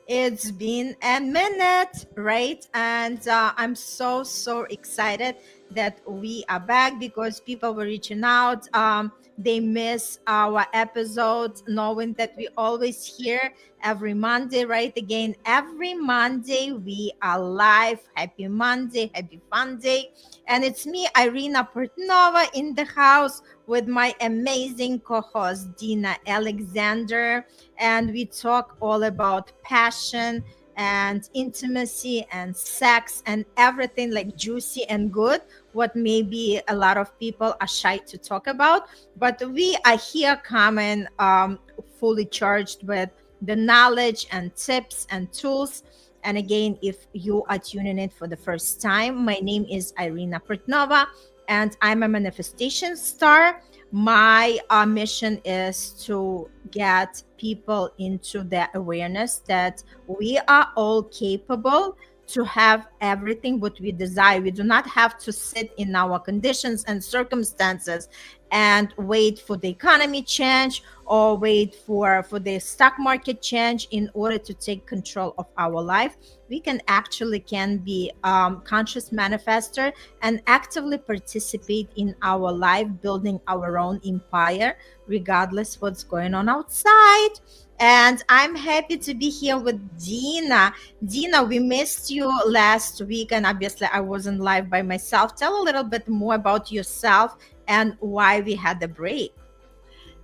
It's been a minute, right? And I'm so excited that we are back because people were reaching out. They miss our episodes, knowing that we always here every Monday, right? Again, every Monday we are live. Happy Monday, happy fun day. And it's me, Irina Portnova, in the house with my amazing co-host, Dina Alexander, and we talk all about passion and intimacy and sex and everything like juicy and good, what maybe a lot of people are shy to talk about, but we are here coming fully charged with the knowledge and tips and tools. And again, if you are tuning in for the first time, my name is Irina Portnova and I'm a manifestation star. My mission is to get people into the awareness that we are all capable to have everything what we desire. We do not have to sit in our conditions and circumstances and wait for the economy change or wait for the stock market change in order to take control of our life. We can be conscious manifester and actively participate in our life, building our own empire, regardless what's going on outside. And I'm happy to be here with Dina. Dina, we missed you last week, and obviously I wasn't live by myself. Tell a little bit more about yourself and why we had the break.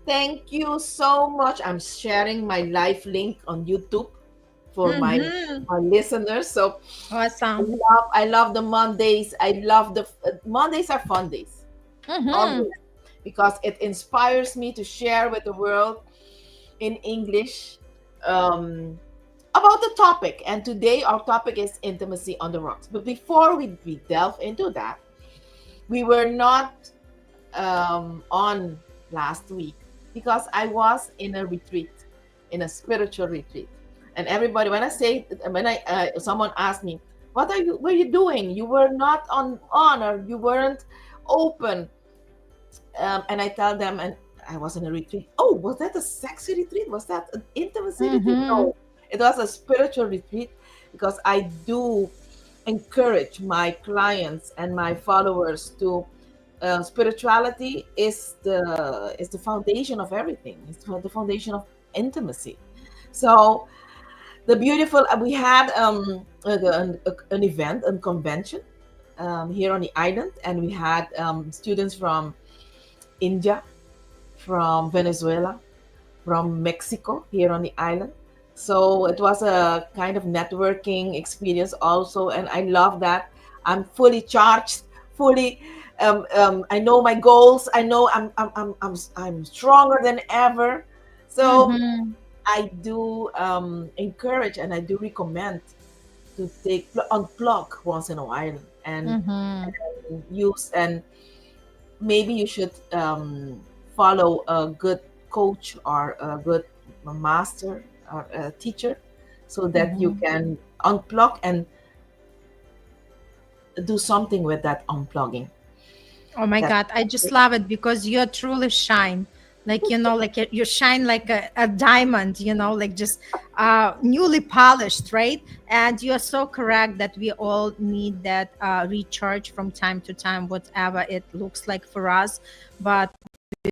Thank you so much. I'm sharing my live link on YouTube for my listeners. So Awesome. I love the Mondays. I love the Mondays are fun days. Always, because it inspires me to share with the world in English about the topic. And today our topic is intimacy on the rocks. But before we delve into that, we were not on last week because I was in a retreat, in a spiritual retreat. And everybody, when someone asked me, what were you doing? You were not on or you weren't open. And I tell them, and I was in a retreat. Oh, was that a sexy retreat? Was that an intimacy retreat? No, it was a spiritual retreat because I do encourage my clients and my followers to spirituality is the foundation of everything. It's the foundation of intimacy. So the beautiful we had an event, a convention here on the island, and we had students from India, from Venezuela, from Mexico here on the island. So it was a kind of networking experience also, and I love that. I'm fully charged, fully. I know my goals. I know I'm stronger than ever. So I do encourage and I do recommend to unplug once in a while and use, and maybe you should follow a good coach or a good master or a teacher so that you can unplug and do something with that unplugging. Oh my God, I just love it because you're truly shine. Like, like you shine like a diamond, like just newly polished, right? And you're so correct that we all need that recharge from time to time, whatever it looks like for us. But we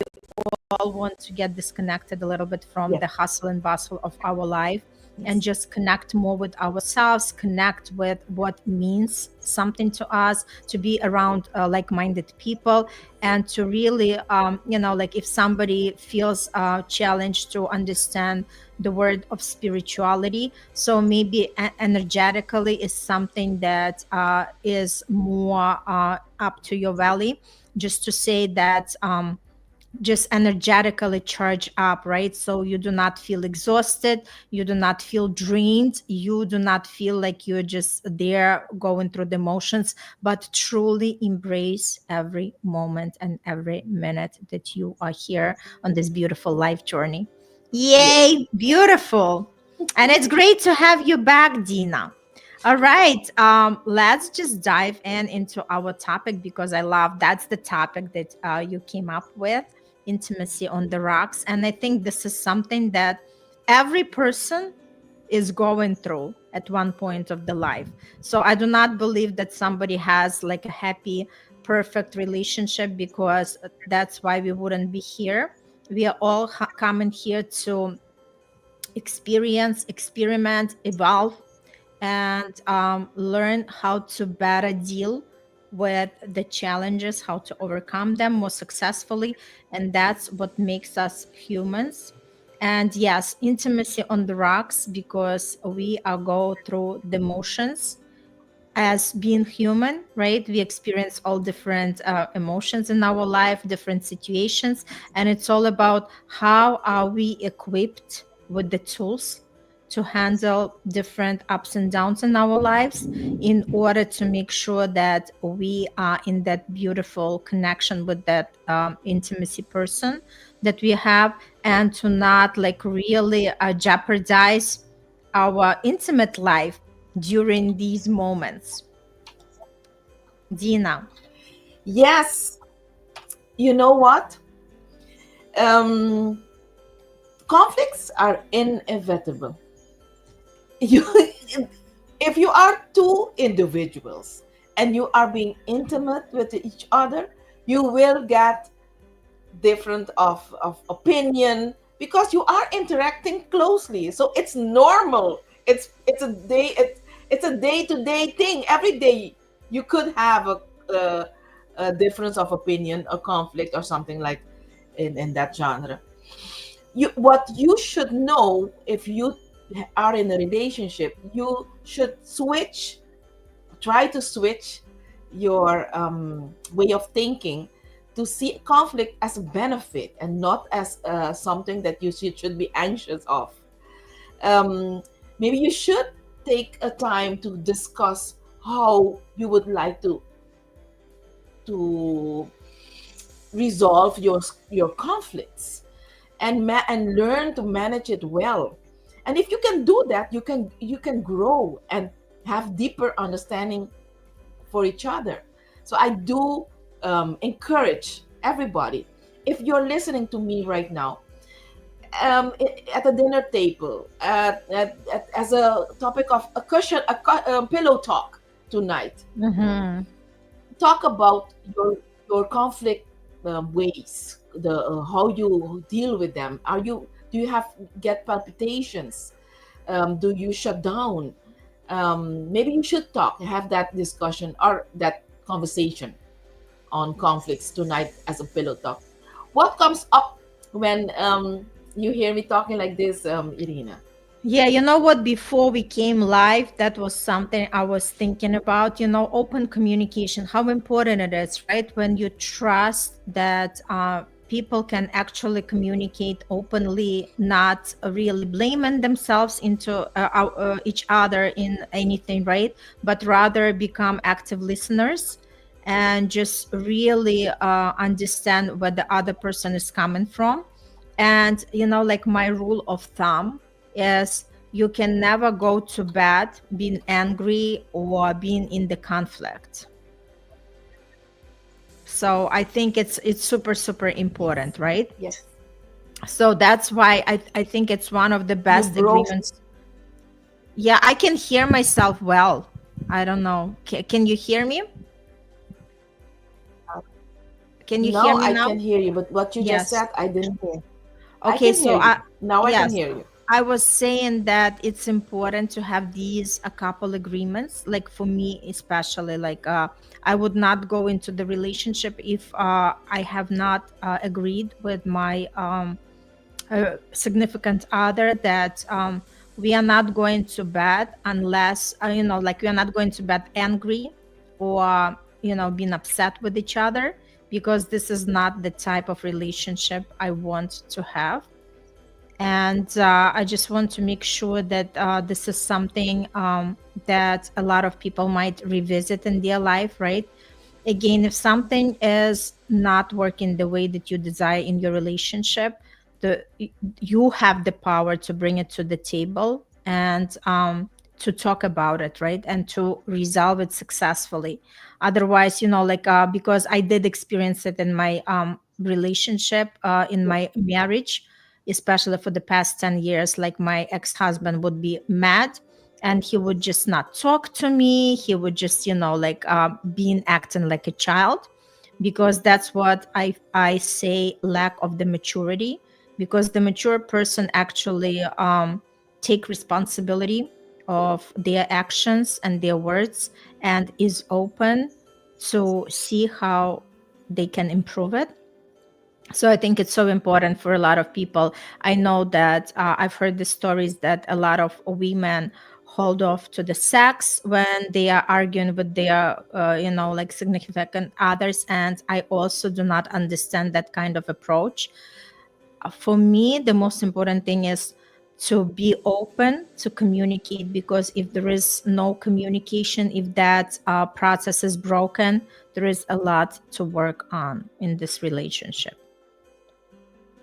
all want to get disconnected a little bit from the hustle and bustle of our life and just connect more with ourselves, connect with what means something to us, to be around like-minded people, and to really, like if somebody feels challenged to understand the word of spirituality, so maybe energetically is something that is more up to your valley, just to say that just energetically charge up, right? So you do not feel exhausted, you do not feel drained, you do not feel like you're just there going through the motions, but truly embrace every moment and every minute that you are here on this beautiful life journey. Yay, beautiful. And it's great to have you back, Dina. All right, let's just dive into our topic because I love that's the topic that you came up with, intimacy on the rocks. And I think this is something that every person is going through at one point of the life. So I do not believe that somebody has like a happy, perfect relationship, because that's why we wouldn't be here. We are all coming here to experience, experiment, evolve, and learn how to better deal with the challenges, how to overcome them more successfully. And that's what makes us humans. And yes, intimacy on the rocks, because we are go through the motions as being human, right? We experience all different emotions in our life, different situations, and it's all about how are we equipped with the tools to handle different ups and downs in our lives, in order to make sure that we are in that beautiful connection with that intimacy person that we have, and to not like really jeopardize our intimate life during these moments. Dina. Yes, you know what? Um, Conflicts are inevitable. You, if you are two individuals and you are being intimate with each other, you will get different of opinion, because you are interacting closely. So it's normal. It's a day-to-day thing. Every day you could have a difference of opinion, a conflict, or something like in that genre. What you should know, if you are in a relationship, you should try to switch your way of thinking, to see conflict as a benefit and not as something that you should be anxious of. um, Maybe you should take a time to discuss how you would like to resolve your conflicts, and learn to manage it well. And if you can do that, you can grow and have deeper understanding for each other. So I do encourage everybody, if you're listening to me right now, at a dinner table, as a topic of a cushion, pillow talk tonight, Mm-hmm. talk about your conflict ways, the how you deal with them. Do you have get palpitations? Do you shut down? Maybe you should have that discussion or that conversation on conflicts tonight as a pillow talk. What comes up when you hear me talking like this, Irina? Yeah, you know what? Before we came live, that was something I was thinking about, open communication, how important it is, right? When you trust that people can actually communicate openly, not really blaming themselves into each other in anything, right? But rather become active listeners and just really understand where the other person is coming from. And, like my rule of thumb is, you can never go to bed being angry or being in the conflict. So I think it's super, super important, right? Yes, So that's why I think it's one of the you best broke. agreements. Yeah, I can hear myself well. I don't know. Can you hear me? Can you hear Now me I now? can hear you, but what you just Yes. said, I didn't hear. I Okay, can hear so you. Now I can yes, hear you. I was saying that it's important to have these a couple agreements. Like for me, especially, like I would not go into the relationship if I have not agreed with my significant other that we are not going to bed unless like we are not going to bed angry or being upset with each other, because this is not the type of relationship I want to have. And I just want to make sure that this is something that a lot of people might revisit in their life, right? Again, if something is not working the way that you desire in your relationship, the you have the power to bring it to the table and to talk about it, right? And to resolve it successfully. Otherwise, like because I did experience it in my relationship, in Yes. my marriage, especially for the past 10 years, like my ex-husband would be mad and he would just not talk to me. He would just, like being acting like a child, because that's what I say, lack of the maturity, because the mature person actually take responsibility of their actions and their words and is open to see how they can improve it. So I think it's so important for a lot of people. I know that I've heard the stories that a lot of women hold off to the sex when they are arguing with their like significant others, and I also do not understand that kind of approach. For me, the most important thing is to be open to communicate, because if there is no communication, if that process is broken, there is a lot to work on in this relationship.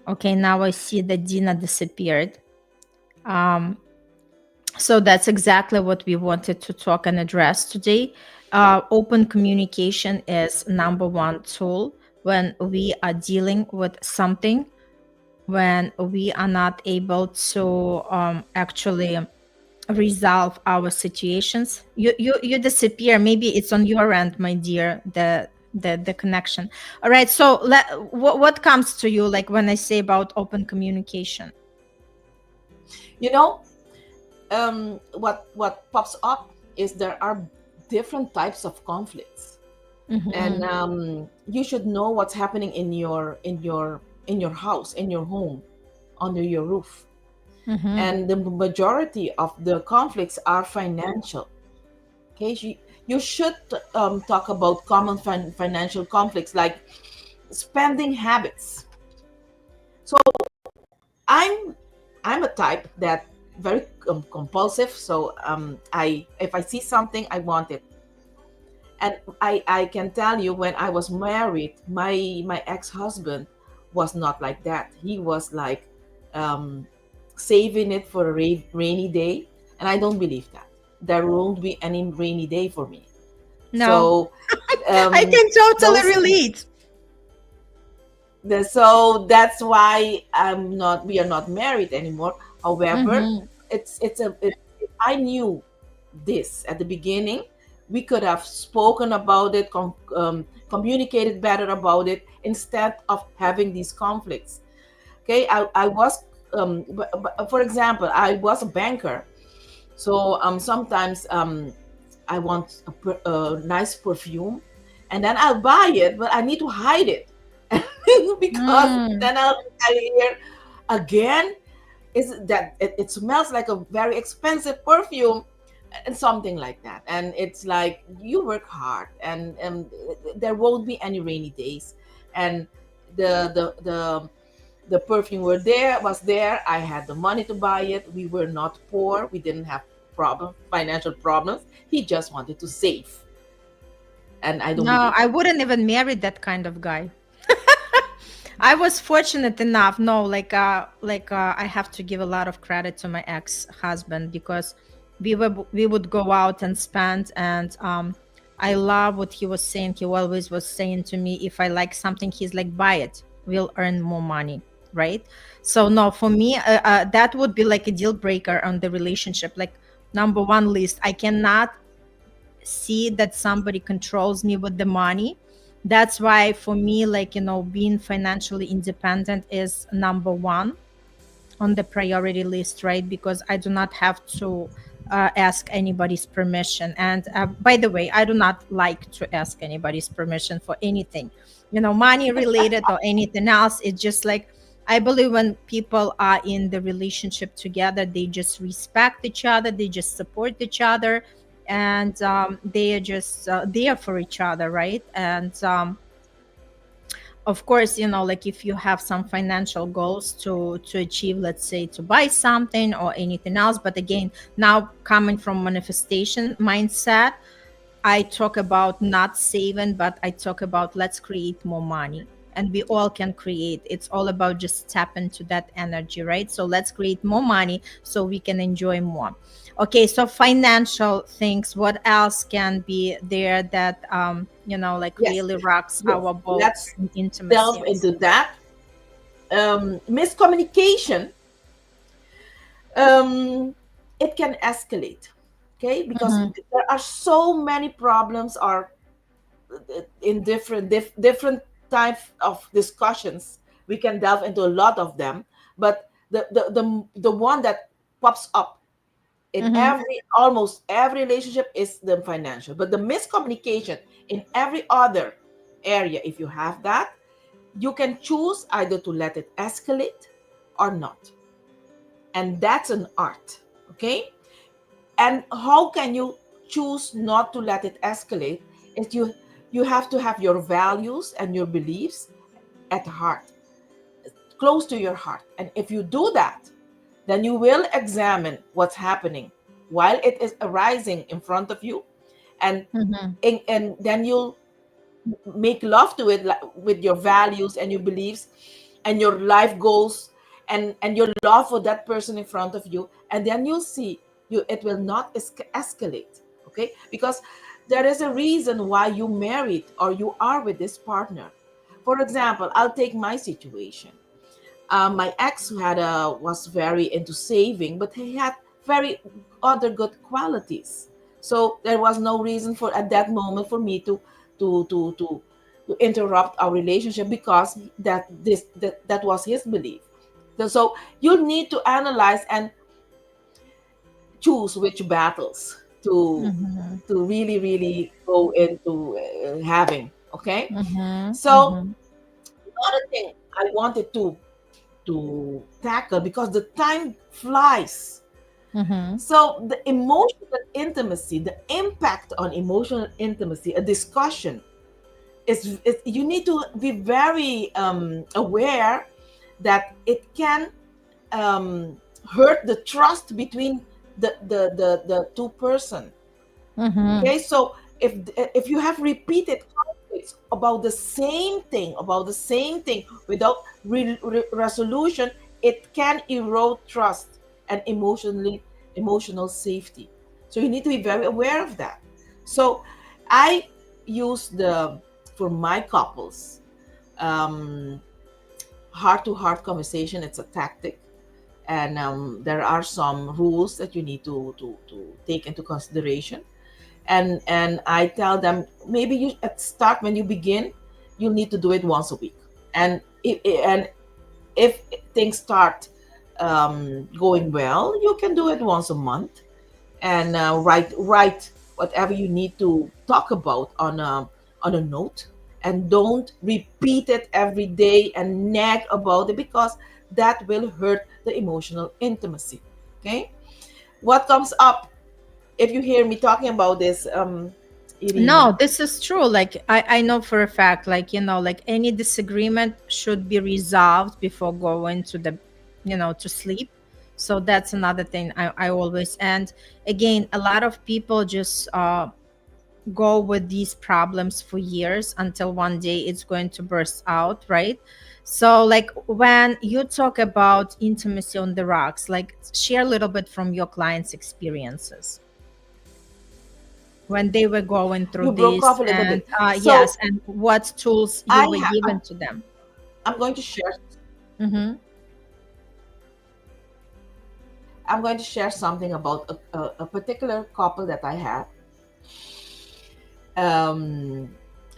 Okay, now I see that Dina disappeared. So that's exactly what we wanted to talk and address today. Open communication is number one tool when we are dealing with something, when we are not able to actually resolve our situations. You disappear. Maybe it's on your end, my dear, the connection. All right, so what comes to you, like when I say about open communication? What pops up is there are different types of conflicts, and you should know what's happening in your house, in your home, under your roof. And the majority of the conflicts are financial. Okay, you should talk about common financial conflicts like spending habits. So I'm a type that very compulsive. So if I see something, I want it. And I can tell you, when I was married, my ex-husband was not like that. He was like saving it for a rainy day, and I don't believe that. There won't be any rainy day for me. No. So I can totally relate. So that's why we are not married anymore. However, if I knew this at the beginning, we could have spoken about it, communicated better about it, instead of having these conflicts. Okay, I was, for example, I was a banker. So sometimes I want a nice perfume, and then I'll buy it, but I need to hide it because then I hear again, is that it smells like a very expensive perfume and something like that. And it's like, you work hard, and there won't be any rainy days. And the perfume was there. I had the money to buy it. We were not poor. We didn't have financial problems. He just wanted to save. And I don't No, I wouldn't even marry that kind of guy. I was fortunate enough. No, I have to give a lot of credit to my ex-husband, because we would go out and spend, and I love what he was saying. He always was saying to me, if I like something, he's like, buy it, we'll earn more money, right? So no, for me, that would be like a deal breaker on the relationship, like number one list. I cannot see that somebody controls me with the money. That's why for me, being financially independent is number one on the priority list, right? Because I do not have to ask anybody's permission. And by the way, I do not like to ask anybody's permission for anything, money related or anything else. It's just like, I believe when people are in the relationship together, they just respect each other, they just support each other, and they are just there for each other, right? And of course, if you have some financial goals to achieve, let's say to buy something or anything else. But again, now coming from manifestation mindset, I talk about not saving, but I talk about let's create more money. And we all can create. It's all about just tap into that energy, right? So let's create more money so we can enjoy more. Okay, so financial things, what else can be there that Yes. really rocks Yes. our boat Let's in intimacy? delve into that. miscommunication, it can escalate. Okay, because there are so many problems are in different types of discussions. We can delve into a lot of them, but the one that pops up in every almost every relationship is the financial. But the miscommunication in every other area, if you have that, you can choose either to let it escalate or not. And that's an art. Okay. And how can you choose not to let it escalate? Is you have to have your values and your beliefs at heart, close to your heart. And if you do that, then you will examine what's happening while it is arising in front of you, and and then you'll make love to it, with your values and your beliefs and your life goals, and your love for that person in front of you, and then you'll see it will not escalate. Okay, because there is a reason why you married or you are with this partner. For example, I'll take my situation. My ex was very into saving, but he had very other good qualities. So there was no reason for at that moment for me to to to, to interrupt our relationship, because that was his belief. So you need to analyze and choose which battles to really go into having. Okay, so another thing I wanted to tackle, because the time flies. So the emotional intimacy, the impact on emotional intimacy, a discussion is you need to be very aware that it can hurt the trust between the two person. Okay, so if you have repeated conflicts about the same thing, without resolution, it can erode trust and emotional safety. So you need to be very aware of that. So I use for my couples, heart to heart conversation. It's a tactic, and there are some rules that you need to take into consideration. And I tell them, maybe you at start, when you begin, you need to do it once a week, and if things start going well, you can do it once a month, and write whatever you need to talk about on a note, and don't repeat it every day and nag about it, because that will hurt the emotional intimacy. Okay, what comes up if you hear me talking about this, Irina? No, this is true. Like I know for a fact, like, like any disagreement should be resolved before going to the, to sleep. So that's another thing I always, and again, a lot of people just go with these problems for years until one day it's going to burst out, right? So like when you talk about intimacy on the rocks, like share a little bit from your clients' experiences when they were going through You broke this, off a little and bit. yes, So and what tools you I were ha- given to them. I'm going to share. Mm-hmm. I'm going to share something about a particular couple that I had. Um,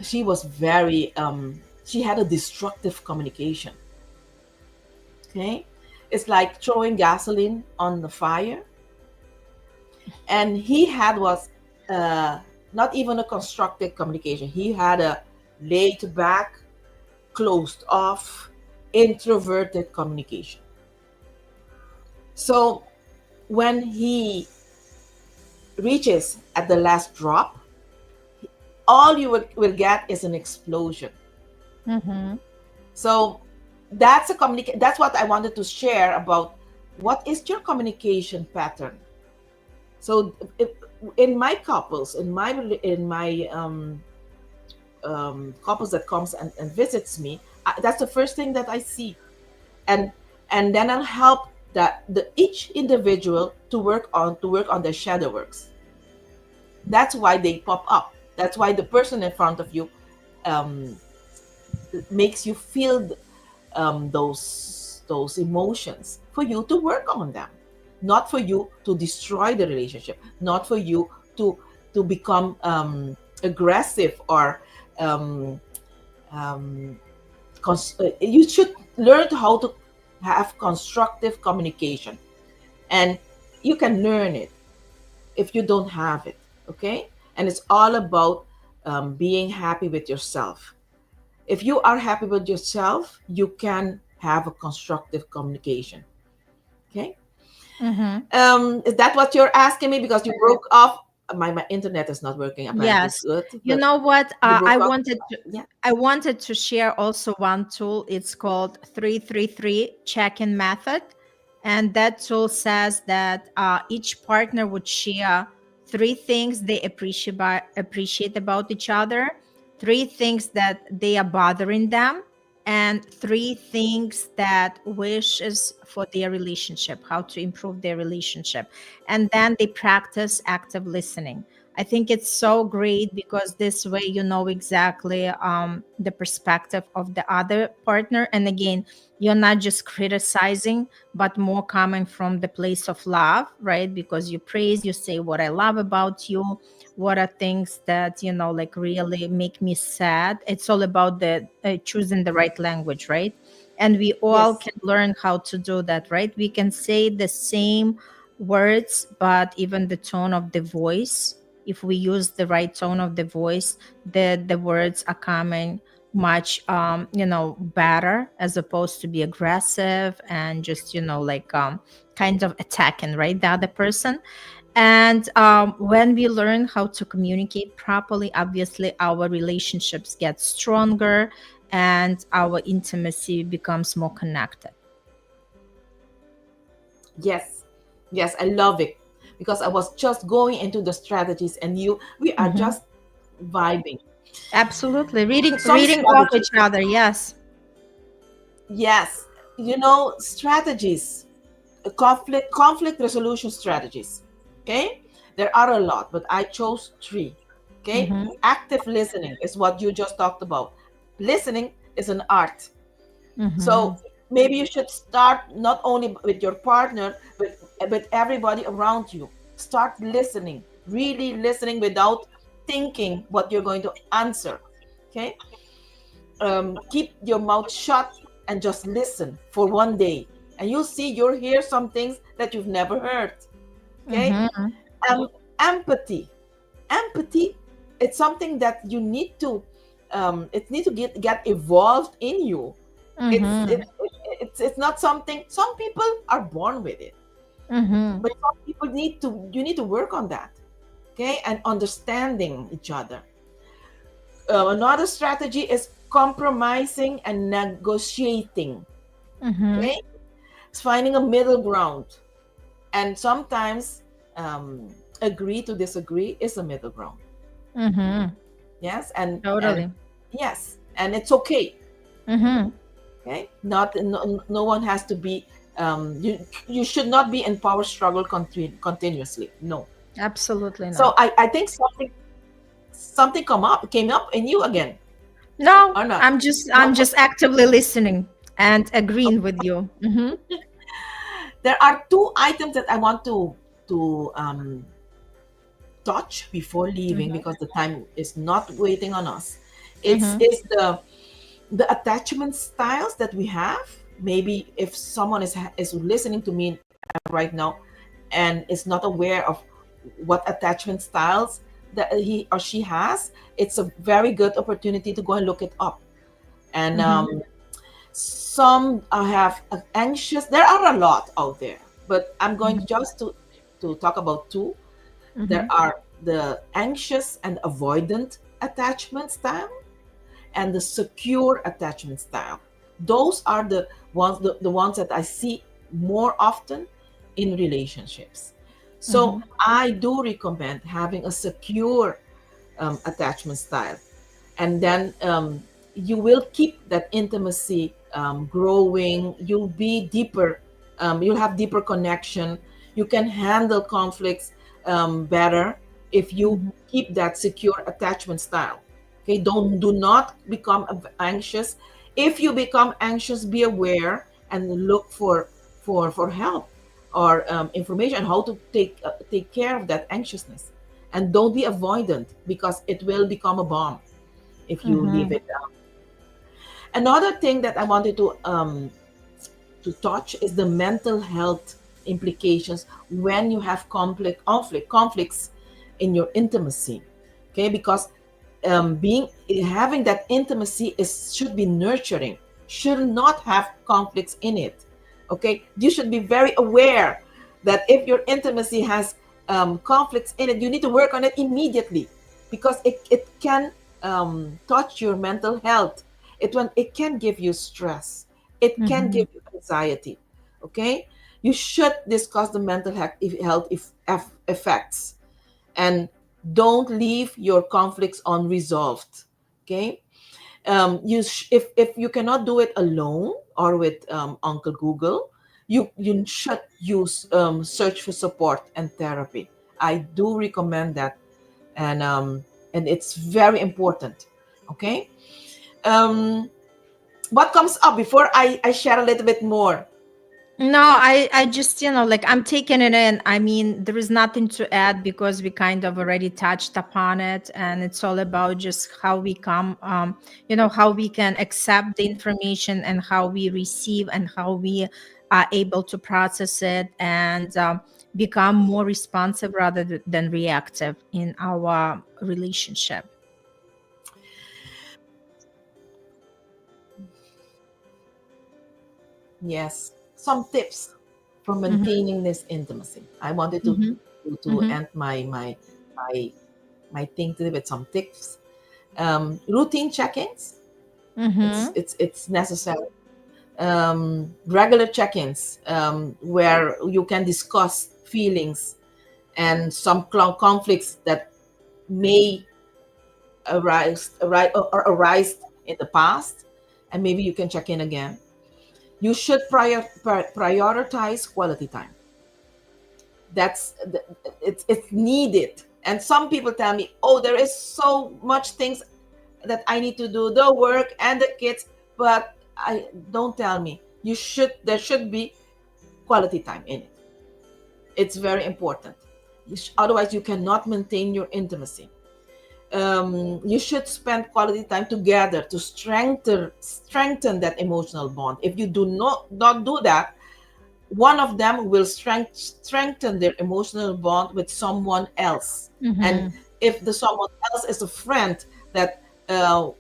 she was very. She had a destructive communication. Okay, it's like throwing gasoline on the fire. And he had was not even a constructive communication. He had a laid back, closed off, introverted communication. So when he reaches at the last drop, all you will get is an explosion. Mm-hmm. So that's what I wanted to share about what is your communication pattern. So in my couples, in my couples that comes and visits me, that's the first thing that I see, and then I'll help the each individual to work on their shadow works. That's why they pop up. That's why the person in front of you um, makes you feel those emotions, for you to work on them, not for you to destroy the relationship, not for you to become aggressive or um, um, you should learn how to have constructive communication, and you can learn it if you don't have it. Okay, and it's all about being happy with yourself. If you are happy with yourself, you can have a constructive communication. Okay. Is that what you're asking me? Because you broke off. My internet is not working. Apparently, it's Yes. good. You But know what? you I broke off. wanted to Yeah. I wanted to share also one tool. It's called 333 check-in method. And that tool says that each partner would share three things they appreciate about each other, three things that they are bothering them, and three things that wishes for their relationship, how to improve their relationship. And then they practice active listening. I think it's so great because this way you know exactly the perspective of the other partner. And again, you're not just criticizing, but more coming from the place of love, right? Because you praise, you say what I love about you, what are things that, you know, like really make me sad. It's all about the choosing the right language, right? And we all Yes. can learn how to do that, right? We can say the same words, but even the tone of the voice, if we use the right tone of the voice, the words are coming much you know, better, as opposed to be aggressive and just, you know, like kind of attacking, right, the other person. And when we learn how to communicate properly, obviously our relationships get stronger and our intimacy becomes more connected. Yes. Yes. I love it, because I was just going into the strategies, and we are Mhm. just vibing. Absolutely, reading Some reading off strategies. each other. Yes. Yes. Strategies, conflict resolution strategies. Okay. There are a lot, but I chose three. Okay. Hmm. Active listening is what you just talked about. Listening is an art. Hmm. So maybe you should start not only with your partner, but with everybody around you. Start listening, really listening without thinking what you're going to answer. Okay. Keep your mouth shut and just listen for one day. And you'll see, you'll hear some things that you've never heard. Okay. Hmm. Um, empathy. Empathy, it's something that you need to it need to get evolved in you. it's Hmm. it, it's not something, some people are born with it, Hmm. but some people you need to work on that. Okay, and understanding each other. Another strategy is compromising and negotiating. Hmm. Okay, it's finding a middle ground, and sometimes um, agree to disagree is a middle ground. Hmm. Yes, and Totally. yes, and it's okay. Hmm. Okay, not no one has to be you should not be in power struggle continuously, no. Absolutely So not. I think something came up in you again, No, or not? I'm just No. actively listening and agreeing with you. Hmm. There are two items that I want to touch before leaving, Hmm. because the time is not waiting on us. It's Hmm. is the attachment styles that we have. Maybe if someone is listening to me right now and is not aware of what attachment styles that he or she has, it's a very good opportunity to go and look it up. And Hmm. some have anxious. There are a lot out there, but I'm going just to talk about two. There Hmm. are the anxious and avoidant attachment style, and the secure attachment style. Those are the ones that I see more often in relationships. So Hmm. I do recommend having a secure attachment style, and then you will keep that intimacy growing. You'll be deeper. You'll have deeper connection. You can handle conflicts better if you Hmm. keep that secure attachment style. Okay, do not become anxious If you become anxious, be aware and look for help or information on how to take care of that anxiousness. And don't be avoidant, because it will become a bomb if you leave Mm-hmm. it. Another thing that I wanted to touch is the mental health implications when you have conflicts in your intimacy. Okay, because being having that intimacy is should be nurturing, should not have conflicts in it. Okay, you should be very aware that if your intimacy has conflicts in it, you need to work on it immediately, because it can touch your mental health. It can give you stress, it can Mm-hmm. give you anxiety. Okay, you should discuss the mental effects, and don't leave your conflicts unresolved. Okay, if you cannot do it alone or with Uncle Google, you should use search for support and therapy. I do recommend that, and it's very important. Okay, um, what comes up before I share a little bit more? No, I just, like, I'm taking it in. I mean, there is nothing to add because we kind of already touched upon it. And it's all about just how we come, how we can accept the information and how we receive and how we are able to process it and become more responsive rather than reactive in our relationship. Yes, some tips for Mm-hmm, maintaining this intimacy. I wanted mm-hmm, to mm-hmm, end my my thing today with some tips. Routine check-ins. mm-hmm, It's necessary. Regular check-ins, where you can discuss feelings and some conflicts that may arise in the past, and maybe you can check in again. You should prioritize quality time. That's it's needed. And some people tell me, oh, there is so much things that I need to do, the work and the kids. But I don't tell me, there should be quality time in it. It's very important. Otherwise, you cannot maintain your intimacy. You should spend quality time together to strengthen that emotional bond. If you do not do that, one of them will strengthen their emotional bond with someone else. And mm-hmm. if the someone else is a friend that uh,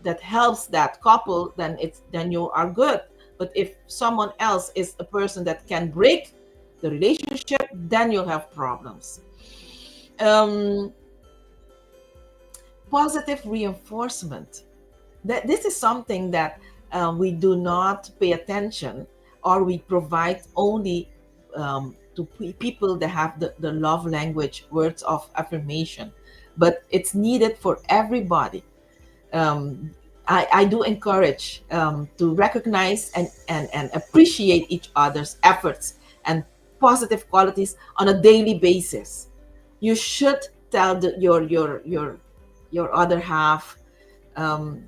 that helps that couple, then you are good. But if someone else is a person that can break the relationship, then you'll have problems. um, Positive reinforcement, that this is something that we do not pay attention, or we provide only to people that have the love language, words of affirmation, but it's needed for everybody. I do encourage to recognize and appreciate each other's efforts and positive qualities on a daily basis. You should tell your other half,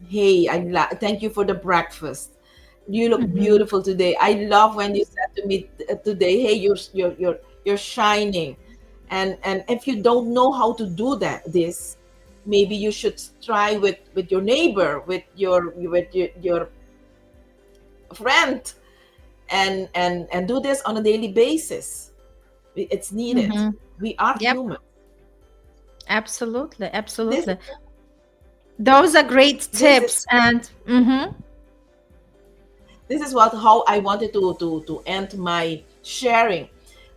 hey, thank you for the breakfast. You look Mm-hmm. beautiful today. I love when you said to me today, hey, you're shining. And if you don't know how to do this, maybe you should try with your neighbor, with your friend, and do this on a daily basis. It's needed. Mm-hmm. We are Yep. human. Absolutely, This absolutely. Those are great this is tips. And this is what how I wanted to end my sharing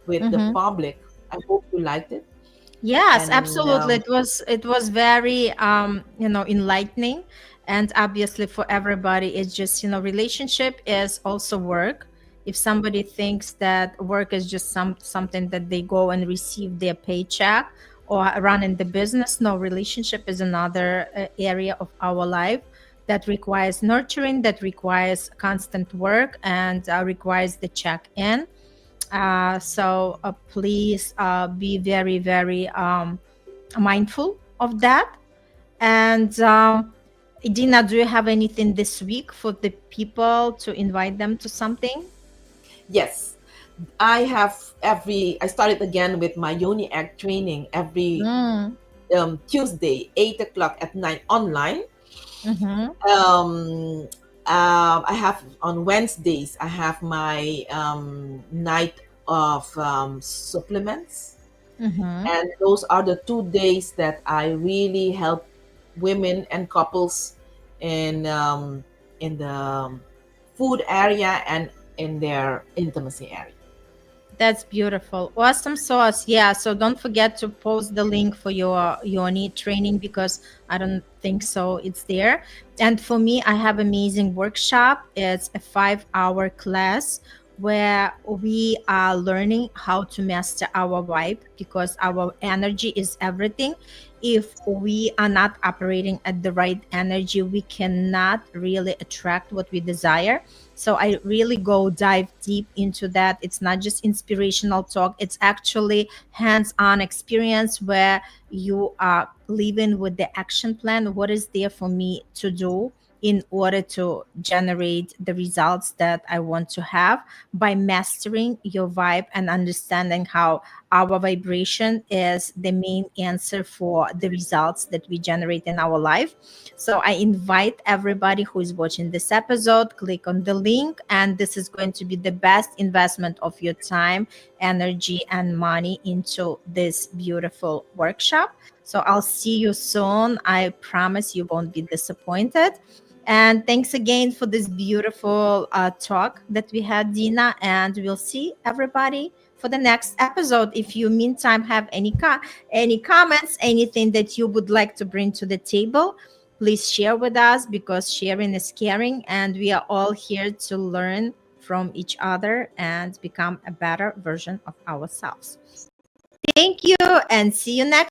with the mm-hmm. public. I hope you liked it. Yes, And absolutely. It was very enlightening, and obviously for everybody, it's just, relationship is also work. If somebody thinks that work is just something that they go and receive their paycheck or run in the business, no, relationship is another area of our life that requires nurturing, that requires constant work, and requires the check in. So please be very, very mindful of that. And Dina, do you have anything this week for the people to invite them to something? Yes, I started again with my yoni egg training every Mm. Tuesday, 8 o'clock at night online. Mm-hmm. I have on Wednesdays, I have my night of supplements. Mm-hmm. And those are the 2 days that I really help women and couples in the food area and in their intimacy area. That's beautiful. Awesome sauce. Yeah. So don't forget to post the link for your Yoni training because I don't think so. It's there. And for me, I have amazing workshop. It's a 5-hour class where we are learning how to master our vibe because our energy is everything. If we are not operating at the right energy, we cannot really attract what we desire. So I really go dive deep into that. It's not just inspirational talk, it's actually hands-on experience where you are living with the action plan. What is there for me to do in order to generate the results that I want to have by mastering your vibe and understanding how our vibration is the main answer for the results that we generate in our life. So I invite everybody who is watching this episode, click on the link, and this is going to be the best investment of your time, energy, and money into this beautiful workshop. So I'll see you soon. I promise you won't be disappointed. And thanks again for this beautiful talk that we had, Dina. And we'll see everybody for the next episode. If you, meantime, have any comments, anything that you would like to bring to the table, please share with us because sharing is caring, and we are all here to learn from each other and become a better version of ourselves. Thank you, and see you next